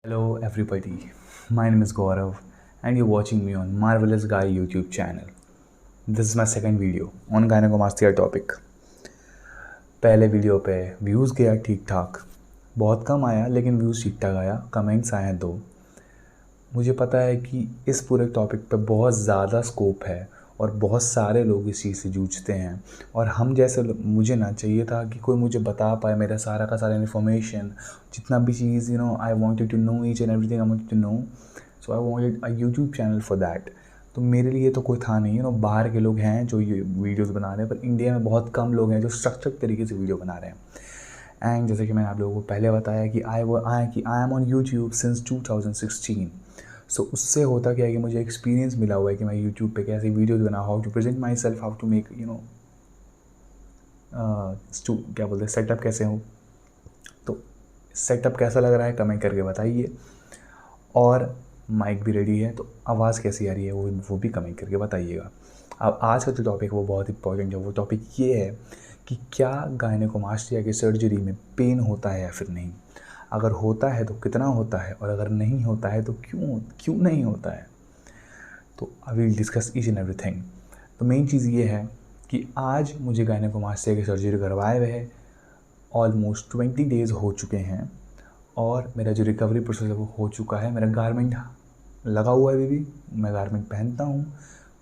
Hello everybody, my name is Gaurav and you're watching me on Marvelous Guy YouTube channel. This is my second video on gynecomastia topic. पहले video पे views गया ठीक ठाक, बहुत कम आया लेकिन views ठीक ठाक आया, कमेंट्स आए हैं 2। मुझे पता है कि इस पूरे टॉपिक पे बहुत ज़्यादा स्कोप है और बहुत सारे लोग इस चीज़ से जूझते हैं और हम जैसे मुझे ना चाहिए था कि कोई मुझे बता पाए मेरा सारा का सारा इन्फॉर्मेशन, जितना भी चीज़ I wanted to know each and everything I wanted to know, so I wanted a YouTube channel for that. तो मेरे लिए तो कोई था नहीं, बाहर के लोग हैं जो ये वीडियोज़ बना रहे हैं, पर इंडिया में बहुत कम लोग हैं जो स्ट्रक्चर्ड तरीके से वीडियो बना रहे हैं। एंड जैसे कि मैंने आप लोगों को पहले बताया कि I am on YouTube since 2016। सो उससे होता क्या है कि मुझे एक्सपीरियंस मिला हुआ है कि मैं यूट्यूब पे कैसे वीडियोज़ बनाऊँ, how to present myself, how to make क्या बोलते हैं सेटअप कैसे हो। तो सेटअप कैसा लग रहा है कमेंट करके बताइए, और माइक भी रेडी है तो आवाज़ कैसी आ रही है वो भी कमेंट करके बताइएगा। अब आज का जो टॉपिक है वो बहुत इंपॉर्टेंट है। वो टॉपिक ये है कि क्या गायनेकोमास्टिया की सर्जरी में पेन होता है या फिर नहीं, अगर होता है तो कितना होता है, और अगर नहीं होता है तो क्यों नहीं होता है। तो I will discuss each and everything. तो मेन चीज़ ये है कि आज मुझे गायनेकोमास्टिया की सर्जरी करवाए हुए है ऑलमोस्ट 20 डेज़ हो चुके हैं, और मेरा जो रिकवरी प्रोसेस है वो हो चुका है। मेरा गारमेंट लगा हुआ है, अभी भी मैं गारमेंट पहनता हूँ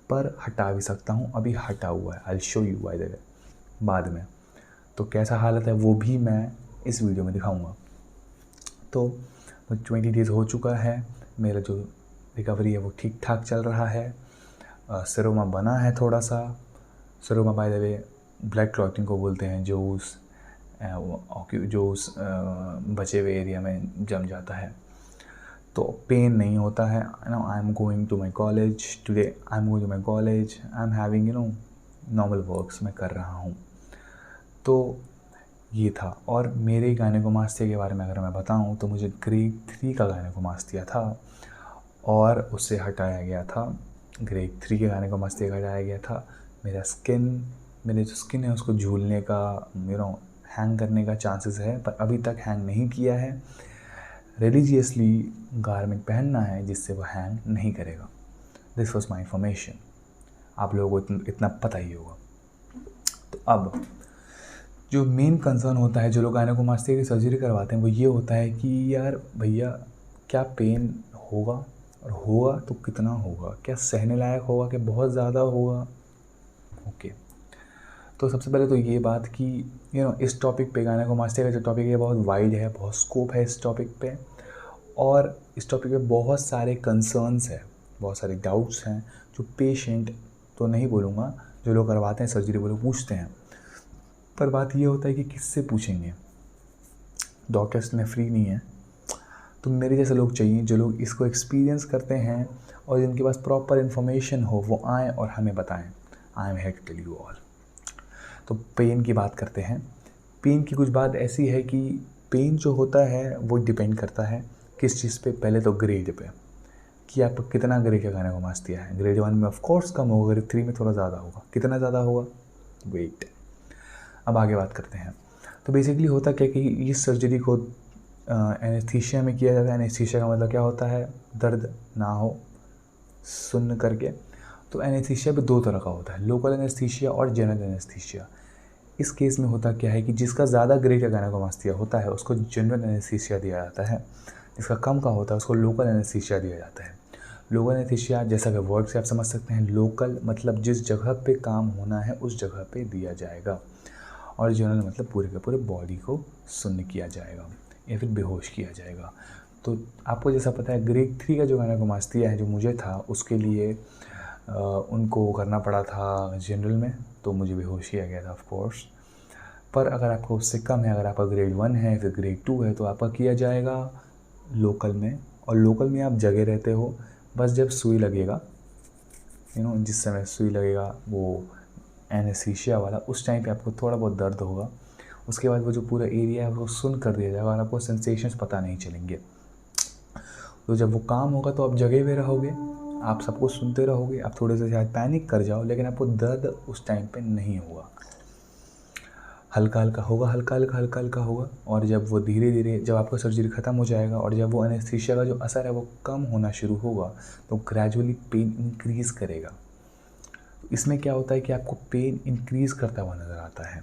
पर हटा भी सकता हूँ, अभी हटा हुआ है। आई शो यू बाय द वे बाद में। तो कैसा हालत है वो भी मैं इस वीडियो में दिखाऊंगा। तो 20 डेज़ हो चुका है, मेरा जो रिकवरी है वो ठीक ठाक चल रहा है। सेरोमा बना है थोड़ा सा। Seroma by the way blood clotting को बोलते हैं, जो उस बचे हुए एरिया में जम जाता है। तो पेन नहीं होता है। I am going to my college today, I am going to my college, I am having normal works मैं कर रहा हूँ। तो ये था। और मेरे गायनेकोमास्टिया के बारे में अगर मैं बताऊँ तो मुझे ग्रेड 3 का गायनेकोमास्टिया था और उससे हटाया गया था। ग्रेड 3 के गायनेकोमास्टिया का हटाया गया था। मेरे जो स्किन है उसको झूलने का हैंग करने का चांसेस है, पर अभी तक हैंग नहीं किया है। रिलीजियसली गारमेंट पहनना है जिससे वो हैंग नहीं करेगा। दिस वॉज माई इन्फॉर्मेशन, आप लोगों को इतना पता ही होगा। तो अब जो मेन कंसर्न होता है जो लोग गायनेकोमास्टिया की सर्जरी करवाते हैं वो ये होता है कि यार भैया क्या पेन होगा, और होगा तो कितना होगा, क्या सहने लायक होगा, कि बहुत ज़्यादा होगा। ओके, तो सबसे पहले तो ये बात कि इस टॉपिक पे गायनेकोमास्टिया का जो टॉपिक है बहुत वाइड है, बहुत स्कोप है इस टॉपिक पे, और इस टॉपिक पे बहुत सारे कंसर्न्स हैं, बहुत सारे डाउट्स हैं जो पेशेंट तो नहीं बोलूँगा, जो लोग करवाते हैं सर्जरी वो लोग पूछते हैं। पर बात ये होता है कि किससे पूछेंगे, डॉक्टर्स में फ्री नहीं है। तो मेरे जैसे लोग चाहिए जो लोग इसको एक्सपीरियंस करते हैं और जिनके पास प्रॉपर इन्फॉर्मेशन हो, वो आएँ और हमें बताएं। I am here to tell you all. तो पेन की बात करते हैं। पेन की कुछ बात ऐसी है कि पेन जो होता है वो डिपेंड करता है किस चीज़ पे। पहले तो ग्रेड पे, कि आपको कितना ग्रेड का गायनेकोमास्टिया है। ग्रेड 1 में ऑफ कोर्स कम होगा, ग्रेड 3 में थोड़ा ज़्यादा होगा। कितना ज़्यादा होगा, वेट। अब आगे बात करते हैं। तो बेसिकली होता क्या कि इस सर्जरी को एनेस्थीसिया में किया जाता है। एनेस्थीसिया का मतलब क्या होता है, दर्द ना हो सुन्न करके। तो एनेस्थीसिया भी 2 तरह का होता है, लोकल एनेस्थीसिया और जनरल एनेस्थीसिया। इस केस में होता क्या है कि जिसका ज़्यादा ग्रेड का गायनेकोमास्टिया होता है उसको जनरल एनेस्थीसिया दिया जाता है, जिसका कम का होता है उसको लोकल एनेस्थीसिया दिया जाता है। लोकल एनेस्थीसिया जैसा कि वर्ड से आप समझ सकते हैं, लोकल मतलब जिस जगह पे काम होना है उस जगह पे दिया जाएगा, और जनरल मतलब पूरे के पूरे बॉडी को सुन्न किया जाएगा या फिर बेहोश किया जाएगा। तो आपको जैसा पता है ग्रेड 3 का जो गायनेकोमास्टिया है जो मुझे था, उसके लिए उनको करना पड़ा था जनरल में, तो मुझे बेहोश किया गया था ऑफ कोर्स। पर अगर आपको उससे कम है, अगर आपका ग्रेड 1 है फिर ग्रेड 2 है, तो आपका किया जाएगा लोकल में। और लोकल में आप जगह रहते हो, बस जब सुई लगेगा जिस समय सुई लगेगा वो एनेस्थीसिया वाला, उस टाइम पे आपको थोड़ा बहुत दर्द होगा। उसके बाद वो जो पूरा एरिया है वो सुन्न कर दिया जाएगा और आपको सेंसेशंस पता नहीं चलेंगे। तो जब वो काम होगा तो आप जगह पे रहोगे, आप सबको सुनते रहोगे, आप थोड़े से शायद पैनिक कर जाओ, लेकिन आपको दर्द उस टाइम पे नहीं होगा। हल्का हल्का होगा, हल्का हल्का हल्का हल्का होगा, और जब वो धीरे धीरे, जब आपका सर्जरी ख़त्म हो जाएगा और जब वो एनेस्थीसिया का जो असर है वो कम होना शुरू होगा, तो ग्रेजुअली पेन इंक्रीज़ करेगा। तो इसमें क्या होता है कि आपको पेन इंक्रीज़ करता हुआ नज़र आता है।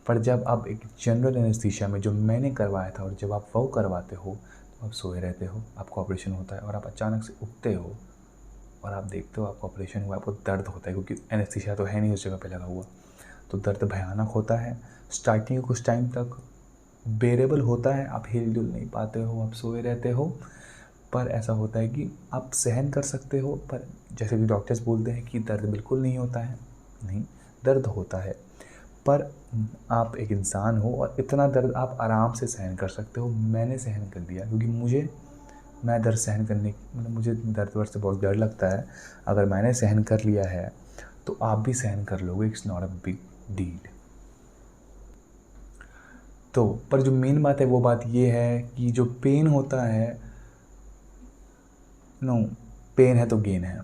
पर जब आप एक जनरल एनेस्थीसिया में, जो मैंने करवाया था, और जब आप वो करवाते हो तो आप सोए रहते हो, आपका ऑपरेशन होता है और आप अचानक से उठते हो और आप देखते हो आपका ऑपरेशन हुआ, आपको दर्द होता है क्योंकि एनेस्थीसिया तो है नहीं उस जगह पे लगा हुआ, तो दर्द भयानक होता है। स्टार्टिंग कुछ टाइम तक बेरेबल होता है, आप हिल डुल नहीं पाते हो, आप सोए रहते हो, पर ऐसा होता है कि आप सहन कर सकते हो। पर जैसे कि डॉक्टर्स बोलते हैं कि दर्द बिल्कुल नहीं होता है, नहीं, दर्द होता है, पर आप एक इंसान हो और इतना दर्द आप आराम से सहन कर सकते हो। मैंने सहन कर लिया क्योंकि मैं दर्द सहन करने, मतलब मुझे दर्द वर्द से बहुत डर लगता है। अगर मैंने सहन कर लिया है तो आप भी सहन कर लोगे, it's not a big deal. तो पर जो मेन बात है वो बात ये है कि जो पेन होता है, नो, पेन है तो गेन है,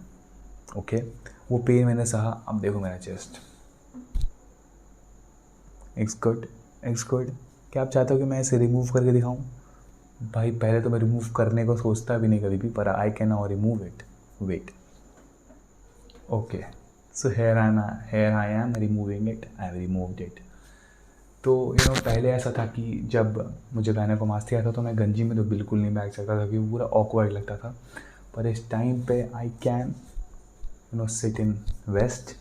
ओके। वो पेन मैंने सहा। अब देखो मेरा chest, it's good, it's good. क्या आप चाहते हो कि मैं इसे रिमूव करके दिखाऊं? भाई पहले तो मैं रिमूव करने को सोचता भी नहीं कभी भी, पर I can now remove it, wait, okay. So here I am removing it, I have removed it. तो पहले ऐसा था कि जब मुझे गायनेकोमास्टिया था तो मैं गंजी में तो बिल्कुल नहीं बैठ सकता था क्योंकि पूरा ऑकवर्ड लगता था। पर इस टाइम पे I can sit in west,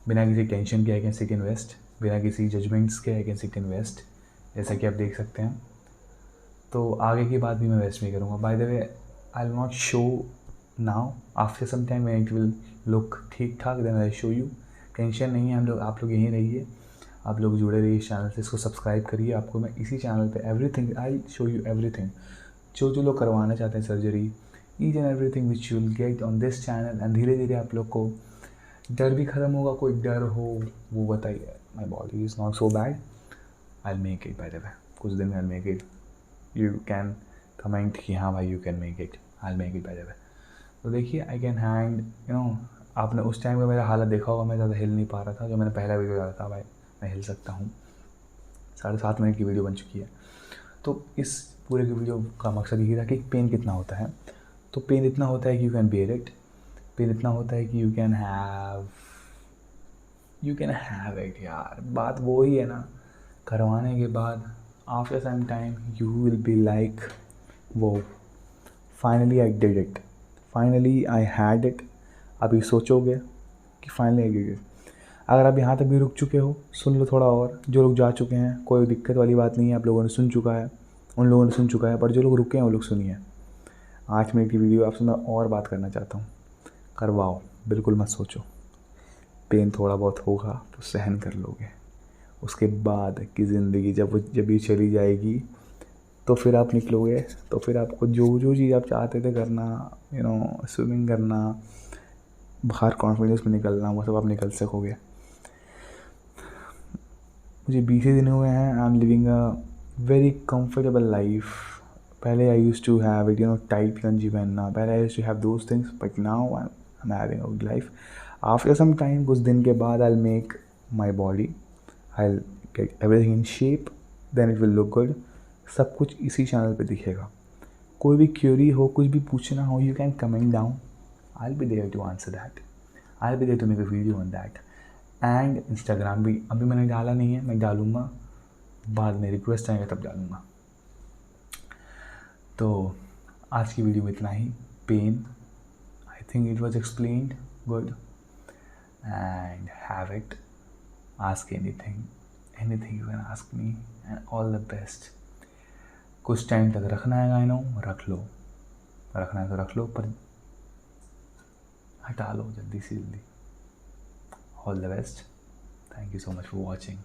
बिना किसी टेंशन के I can sit in west, बिना किसी जजमेंट्स के I can sit in west, जैसा कि आप देख सकते हैं। तो आगे की बात भी मैं वेस्ट में करूँगा। By the way, I will not show now, after some time when it will look ठीक ठाक then I show you. Tension नहीं है, आप लोग यहीं रहिए, आप लोग जुड़े रहिए इस चैनल से, इसको सब्सक्राइब करिए। आपको मैं इसी चैनल पे everything I show you, everything जो जो लोग करवाना चाहते हैं surgery, each and everything which you will get on this channel. And धीरे धीरे आप लोग को डर भी ख़त्म होगा, कोई डर हो वो बताइए। My body is not so bad, I will make it. Bye the वे, कुछ दिन में आई will make it, you can comment कि हाँ भाई you can make it, I will make it by the वे। तो देखिए आई कैन हैंड, आपने उस टाइम में मेरा हालत देखा होगा, मैं ज़्यादा हिल नहीं पा रहा था। जो मैंने पहला वीडियो डाला था, भाई मैं हिल सकता हूँ, 7.5 मिनट की वीडियो बन चुकी है। तो इस पूरे की वीडियो का मकसद ये था कि पेन कितना होता है। तो पेन इतना होता है कि you can bear it, pain इतना होता है कि यू कैन हैव इट। यार बात वो ही है ना, करवाने के बाद after some time you will be like, वो finally I did it, finally I had it. अभी सोचोगे कि फाइनली आई डिड इट। अगर आप यहाँ तक भी रुक चुके हो, सुन लो थोड़ा और। जो लोग जा चुके हैं, कोई दिक्कत वाली बात नहीं है, आप लोगों ने सुन चुका है, उन लोगों ने सुन चुका है। पर जो लोग रुके हैं वो लोग सुनिए, 8 मिनट की वीडियो आपसे मैं और बात करना चाहता हूँ। करवाओ, बिल्कुल मत सोचो, पेन थोड़ा बहुत होगा तो सहन कर लोगे। उसके बाद की ज़िंदगी जब ये चली जाएगी तो फिर आप निकलोगे, तो फिर आपको जो जो चीज़ आप चाहते थे करना, स्विमिंग करना, बाहर कॉन्फिडेंस में निकलना, वो सब आप निकल सकोगे। मुझे 20 दिन हुए हैं, I am living a very comfortable life. पहले I use to have it, tight गंजी पहनना, पहले I use to have those things, but now I am having a good life. After some time, कुछ दिन के बाद, I will make my body, I will get everything in shape, then it will look good. सब कुछ इसी channel पे दिखेगा। कोई भी क्यूरी हो, कुछ भी पूछना हो, you can comment down, I will be there to answer that, I will be there to make a video on that. And Instagram भी अभी मैंने डाला नहीं है, मैं डालूँगा, बाद में रिक्वेस्ट आएगा तब डालूँगा। तो आज की वीडियो में इतना ही। Pain, I think it was explained good, and have it, ask anything you can ask me, and all the best. कुछ टाइम तक रखना है गाइनो, रख लो, रखना है तो रख लो, पर हटा लो जल्दी से जल्दी। All the best, thank you so much for watching.